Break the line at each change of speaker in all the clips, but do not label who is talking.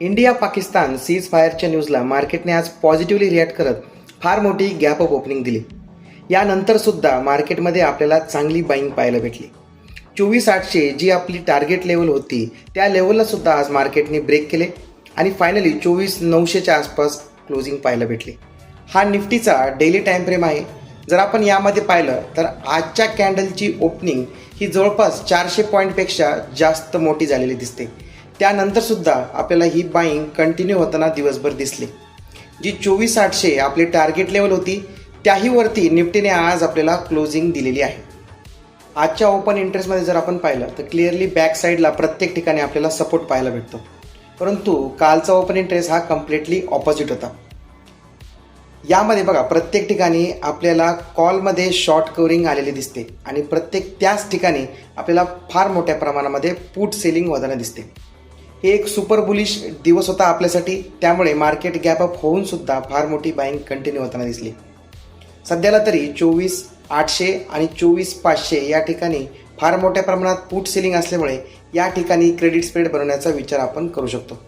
India Pakistan seize फायरच्या न्यूजला मार्केटने आज positively react करत फार मोठी गॅप अप ओपनिंग दिली. यानंतर सुद्धा मार्केटमध्ये आपल्याला चांगली बाईंग पाहायला भेटली. 24,800 जी आपली टार्गेट लेवल होती त्या लेवलला सुद्धा आज मार्केटने ब्रेक केले आणि फायनली 24,900च्या आसपास क्लोजिंग पाहायला भेटली. हा निफ्टीचा डेली टाईम फ्रेम आहे. जर आपण यामध्ये पाहिलं तर आजच्या कॅन्डलची ओपनिंग ही जवळपास 400 पॉईंटपेक्षा जास्त मोठी झालेली दिसते. त्यानंतर सुद्धा आपल्याला ही बाईंग कंटिन्यू होताना दिवसभर दिसली. जी 24,800 आपली टार्गेट लेवल होती त्याही वरती निफ्टीने आज आपल्याला क्लोजिंग दिलेली आहे. आजच्या ओपन इंटरेस्टमध्ये जर आपण पाहिलं तर क्लिअरली बॅक साईडला प्रत्येक ठिकाणी आपल्याला सपोर्ट पाहायला भेटतो. परंतु कालचा ओपन इंटरेस्ट हा कम्प्लिटली ऑपोजिट होता. यामध्ये बघा प्रत्येक ठिकाणी आपल्याला कॉलमध्ये शॉर्ट कव्हरिंग आलेली दिसते आणि प्रत्येक त्याच ठिकाणी आपल्याला फार मोठ्या प्रमाणामध्ये पुट सेलिंग होताना दिसते. हे एक सुपर बुलिश दिवस होता आपल्यासाठी. त्यामुळे मार्केट गॅप अप होऊन सुद्धा फार मोठी बाईंग कंटिन्यू होताना दिसली. सध्याला तरी 24,800 आणि 24,500 या ठिकाणी फार मोठ्या प्रमाणात पुट सेलिंग असल्यामुळे या ठिकाणी क्रेडिट स्प्रेड बनवण्याचा विचार आपण करू शकतो.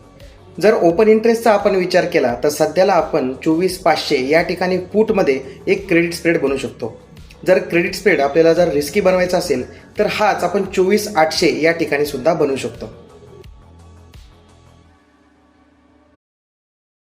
जर ओपन इंटरेस्टचा आपण विचार केला तर सध्याला आपण 24,500 या ठिकाणी पुटमध्ये एक क्रेडिट स्प्रेड बनवू शकतो. जर क्रेडिट स्प्रेड आपल्याला जर रिस्की बनवायचा असेल तर हाच आपण 24,800 या ठिकाणी सुद्धा बनवू शकतो.